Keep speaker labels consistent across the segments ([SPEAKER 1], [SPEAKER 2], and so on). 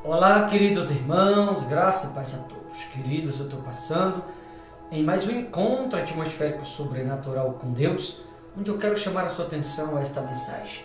[SPEAKER 1] Olá, queridos irmãos, graça e paz a todos. Queridos, eu estou passando em mais um encontro atmosférico sobrenatural com Deus, onde eu quero chamar a sua atenção a esta mensagem.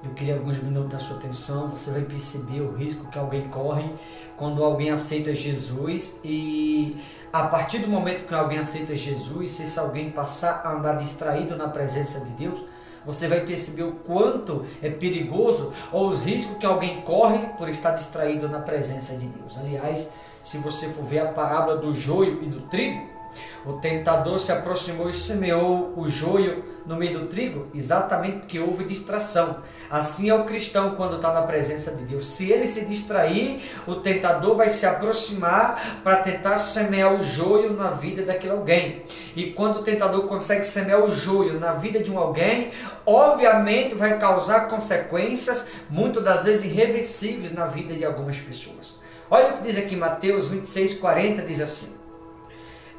[SPEAKER 1] Eu queria alguns minutos da sua atenção. Você vai perceber o risco que alguém corre quando alguém aceita Jesus, e a partir do momento que alguém aceita Jesus, se esse alguém passar a andar distraído na presença de Deus, você vai perceber o quanto é perigoso ou os riscos que alguém corre por estar distraído na presença de Deus. Aliás, se você for ver a parábola do joio e do trigo, o tentador se aproximou e semeou o joio no meio do trigo, exatamente porque houve distração. Assim é o cristão quando está na presença de Deus. Se ele se distrair, o tentador vai se aproximar para tentar semear o joio na vida daquele alguém. E quando o tentador consegue semear o joio na vida de um alguém, obviamente vai causar consequências, muitas das vezes irreversíveis, na vida de algumas pessoas. Olha o que diz aqui Mateus 26:40, diz assim: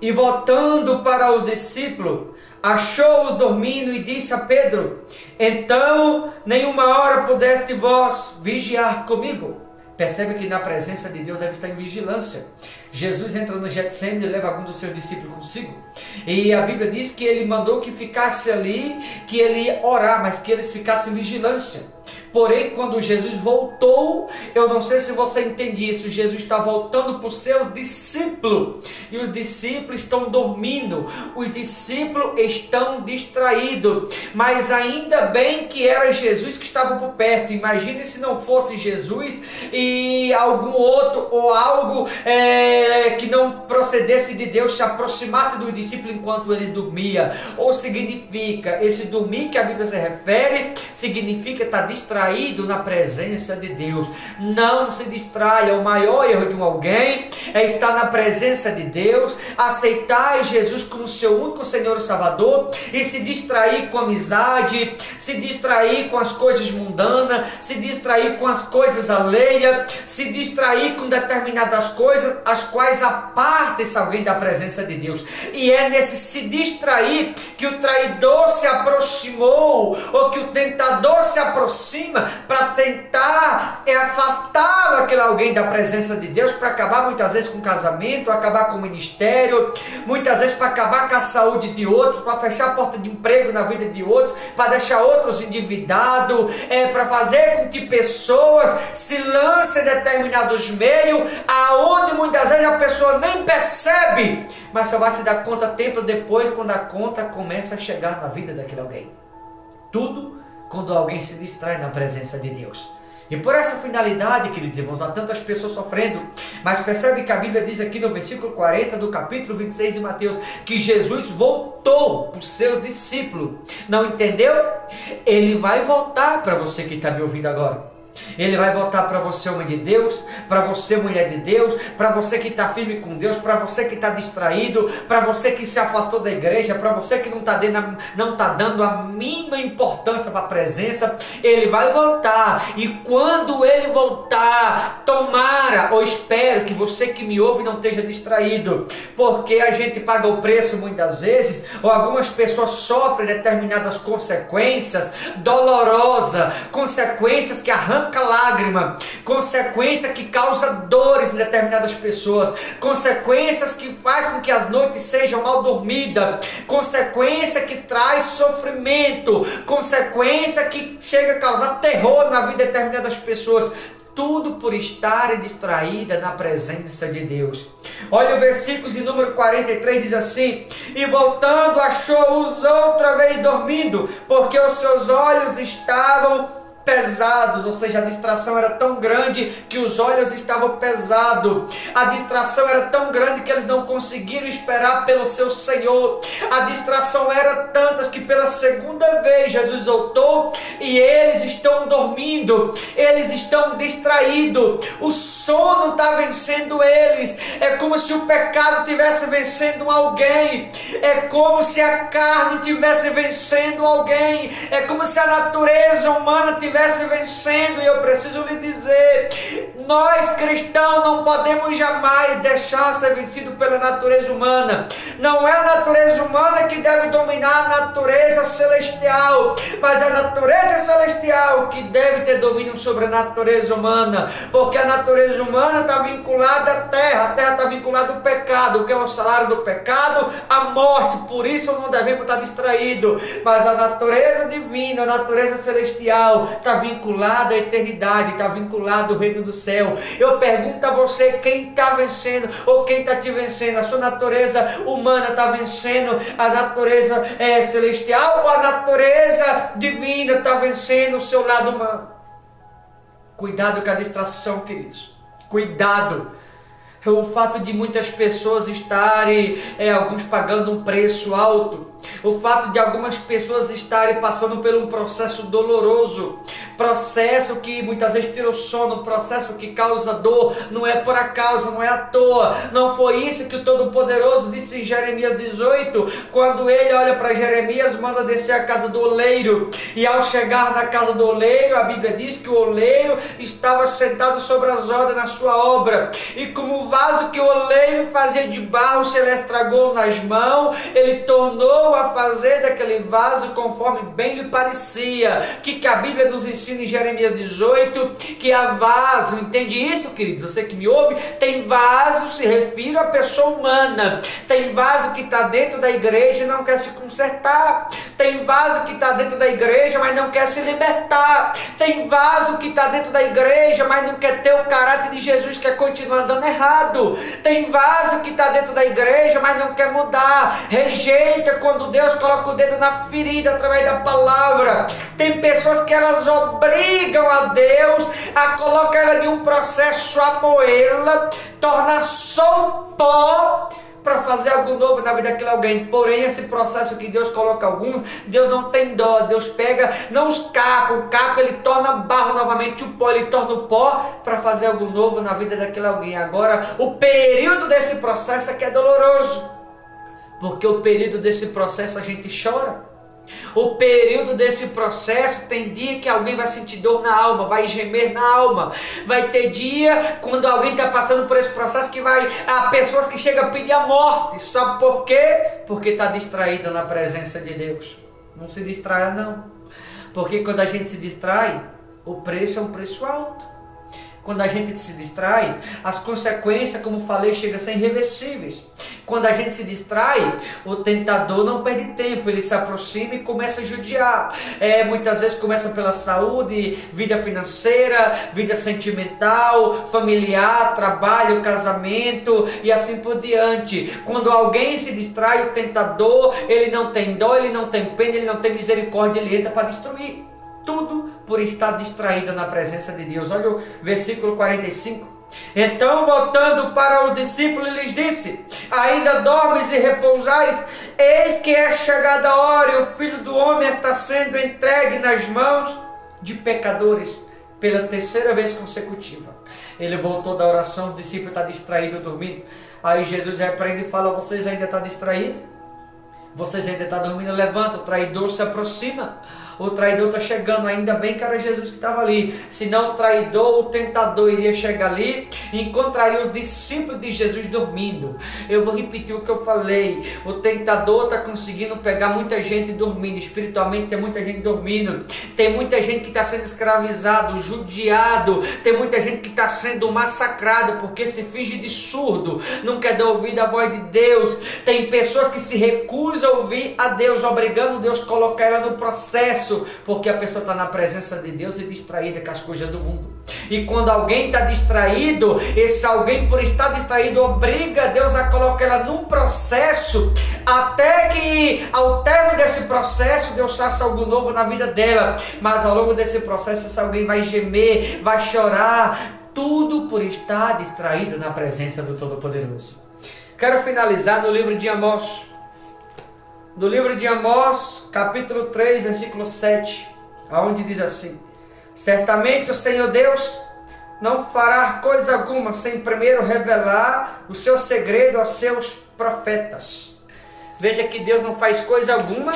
[SPEAKER 1] E voltando para os discípulos, achou-os dormindo e disse a Pedro: Então, nenhuma hora pudeste vós vigiar comigo. Percebe que na presença de Deus deve estar em vigilância. Jesus entra no Getsemane e leva algum dos seus discípulos consigo. E a Bíblia diz que ele mandou que ficasse ali, que ele ia orar, mas que eles ficassem em vigilância. Porém, quando Jesus voltou, eu não sei se você entende isso, Jesus está voltando para os seus discípulos, e os discípulos estão dormindo, os discípulos estão distraídos, mas ainda bem que era Jesus que estava por perto. Imagine se não fosse Jesus e algum outro ou algo que não procedesse de Deus se aproximasse dos discípulos enquanto eles dormiam. Ou significa, esse dormir que a Bíblia se refere, significa estar distraído na presença de Deus. Não se distraia. O maior erro de um alguém é estar na presença de Deus, aceitar Jesus como seu único Senhor e Salvador, e se distrair com amizade, se distrair com as coisas mundanas, se distrair com as coisas alheias, se distrair com determinadas coisas as quais apartam esse alguém da presença de Deus. E é nesse se distrair que o traidor se aproximou, ou que o tentador se aproxima para tentar afastá-lo, aquele alguém, da presença de Deus, para acabar muitas vezes com o casamento, acabar com o ministério, muitas vezes para acabar com a saúde de outros, para fechar a porta de emprego na vida de outros, para deixar outros endividados, para fazer com que pessoas se lancem em determinados meios, aonde muitas vezes a pessoa nem percebe, mas só vai se dar conta tempos depois, quando a conta começa a chegar na vida daquele alguém. Tudo quando alguém se distrai na presença de Deus. E por essa finalidade, queridos irmãos, há tantas pessoas sofrendo, mas percebe que a Bíblia diz aqui no versículo 40 do capítulo 26 de Mateus, que Jesus voltou para os seus discípulos. Não entendeu? Ele vai voltar para você que está me ouvindo agora. Ele vai voltar para você, homem de Deus, para você, mulher de Deus, para você que está firme com Deus, para você que está distraído, para você que se afastou da igreja, para você que não está dando a mínima importância para a presença. Ele vai voltar, e quando ele voltar, tomara ou espero que você que me ouve não esteja distraído, porque a gente paga o preço muitas vezes, ou algumas pessoas sofrem determinadas consequências dolorosas, consequências que arrancam lágrima, consequência que causa dores em determinadas pessoas, consequências que faz com que as noites sejam mal dormidas, consequência que traz sofrimento, consequência que chega a causar terror na vida de determinadas pessoas, tudo por estarem distraídas na presença de Deus. Olha o versículo de número 43, diz assim: E voltando achou-os outra vez dormindo, porque os seus olhos estavam pesados, ou seja, a distração era tão grande que os olhos estavam pesados, a distração era tão grande que eles não conseguiram esperar pelo seu Senhor, a distração era tantas que pela segunda vez Jesus voltou e eles estão dormindo, eles estão distraídos, o sono está vencendo eles, é como se o pecado estivesse vencendo alguém, é como se a carne estivesse vencendo alguém, é como se a natureza humana estivesse estivesse vencendo. E eu preciso lhe dizer, nós cristãos não podemos jamais deixar ser vencido pela natureza humana. Não é a natureza humana que deve dominar a natureza celestial, mas a natureza celestial que deve ter domínio sobre a natureza humana, porque a natureza humana está vinculada à terra, a terra está vinculada ao pecado, que é o salário do pecado, a morte. Por isso não devemos estar distraídos, mas a natureza divina, a natureza celestial está vinculada à eternidade, está vinculada ao reino do céu. Eu pergunto a você, quem está vencendo ou quem está te vencendo? A sua natureza humana está vencendo a natureza celestial, ou a natureza divina está vencendo o seu lado humano? Cuidado com a distração, queridos. Cuidado. O fato de muitas pessoas estarem, alguns pagando um preço alto, o fato de algumas pessoas estarem passando por um processo doloroso, processo que muitas vezes tira o sono, processo que causa dor, não é por acaso, não é à toa. Não foi isso que o Todo-Poderoso disse em Jeremias 18, quando ele olha para Jeremias, manda descer a casa do oleiro, e ao chegar na casa do oleiro, a Bíblia diz que o oleiro estava sentado sobre as rodas na sua obra, e como o vaso que o oleiro fazia de barro se ele estragou nas mãos, ele tornou a fazer daquele vaso conforme bem lhe parecia. Que a Bíblia nos ensina em Jeremias 18, que há vaso, entende isso, queridos? Você que me ouve, tem vaso, se refere à pessoa humana. Tem vaso que está dentro da igreja e não quer se consertar. Tem vaso que está dentro da igreja, mas não quer se libertar. Tem vaso que está dentro da igreja, mas não quer ter o caráter de Jesus, quer continuar andando errado. Tem vaso que está dentro da igreja, mas não quer mudar, rejeita quando Deus coloca o dedo na ferida através da palavra. Tem pessoas que elas obrigam a Deus a colocar ela em um processo, a moê-la, tornar só um pó para fazer algo novo na vida daquele alguém. Porém, esse processo que Deus coloca alguns, Deus não tem dó. Deus pega, não os cacos, o caco ele torna barro novamente, o pó ele torna o pó para fazer algo novo na vida daquele alguém. Agora, o período desse processo é que é doloroso, porque o período desse processo a gente chora. O período desse processo tem dia que alguém vai sentir dor na alma, vai gemer na alma. Vai ter dia quando alguém está passando por esse processo que há pessoas que chegam a pedir a morte. Sabe por quê? Porque está distraída na presença de Deus. Não se distraia não, porque quando a gente se distrai, o preço é um preço alto. Quando a gente se distrai, as consequências, como falei, chegam a ser irreversíveis. Quando a gente se distrai, o tentador não perde tempo, ele se aproxima e começa a judiar. Muitas vezes começa pela saúde, vida financeira, vida sentimental, familiar, trabalho, casamento e assim por diante. Quando alguém se distrai, o tentador, ele não tem dó, ele não tem pena, ele não tem misericórdia, ele entra para destruir. Tudo por estar distraído na presença de Deus. Olha o versículo 45. Então, voltando para os discípulos, lhes disse: ainda dormes e repousais? Eis que é chegada a hora, e o Filho do Homem está sendo entregue nas mãos de pecadores pela terceira vez consecutiva. Ele voltou da oração, o discípulo está distraído, dormindo. Aí Jesus repreende e fala: vocês ainda estão distraídos? Vocês ainda estão dormindo? Levanta, o traidor se aproxima. O traidor está chegando, ainda bem que era Jesus que estava ali. Senão o traidor, o tentador iria chegar ali e encontraria os discípulos de Jesus dormindo. Eu vou repetir o que eu falei. O tentador está conseguindo pegar muita gente dormindo. Espiritualmente tem muita gente dormindo. Tem muita gente que está sendo escravizado, judiado. Tem muita gente que está sendo massacrado porque se finge de surdo, não quer dar ouvido à voz de Deus. Tem pessoas que se recusam a ouvir a Deus, obrigando Deus a colocar ela no processo, porque a pessoa está na presença de Deus e distraída com as coisas do mundo. E quando alguém está distraído, esse alguém, por estar distraído, obriga Deus a colocar ela num processo, até que ao término desse processo Deus faça algo novo na vida dela. Mas ao longo desse processo esse alguém vai gemer, vai chorar, tudo por estar distraído na presença do Todo-Poderoso. Quero finalizar no livro de Amós. Do livro de Amós, capítulo 3, versículo 7, aonde diz assim: certamente o Senhor Deus não fará coisa alguma sem primeiro revelar o seu segredo aos seus profetas. Veja que Deus não faz coisa alguma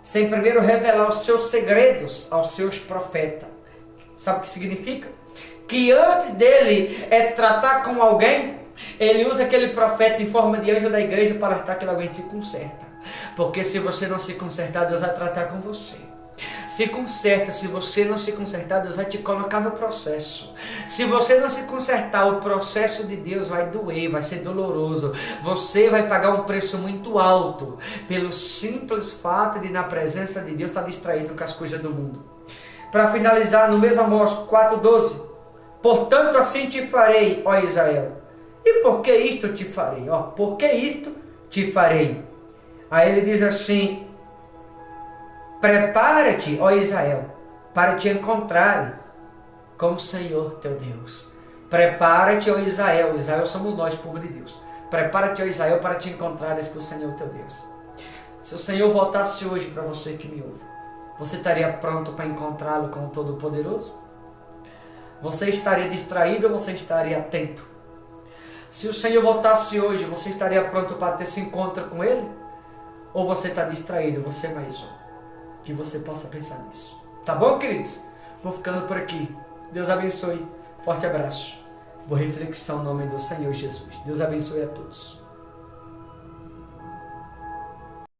[SPEAKER 1] sem primeiro revelar os seus segredos aos seus profetas. Sabe o que significa? Que antes dele tratar com alguém, ele usa aquele profeta em forma de anjo da igreja para alertar que alguém se conserta. Porque se você não se consertar, Deus vai tratar com você. Se conserta, se você não se consertar, Deus vai te colocar no processo. Se você não se consertar, o processo de Deus vai doer, vai ser doloroso. Você vai pagar um preço muito alto pelo simples fato de na presença de Deus estar distraído com as coisas do mundo. Para finalizar, no mesmo Amós 4,12, portanto assim te farei, ó Israel. E por que isto te farei? Ó, por que isto te farei? Aí ele diz assim, prepara-te, ó Israel, para te encontrar com o Senhor teu Deus. Prepara-te, ó Israel. Israel somos nós, povo de Deus. Prepara-te, ó Israel, para te encontrares com o Senhor teu Deus. Se o Senhor voltasse hoje para você que me ouve, você estaria pronto para encontrá-lo com o Todo-Poderoso? Você estaria distraído ou você estaria atento? Se o Senhor voltasse hoje, você estaria pronto para ter esse encontro com Ele? Ou você está distraído, você é mais um? Que você possa pensar nisso. Tá bom, queridos? Vou ficando por aqui. Deus abençoe. Forte abraço. Boa reflexão no nome do Senhor Jesus. Deus abençoe a todos.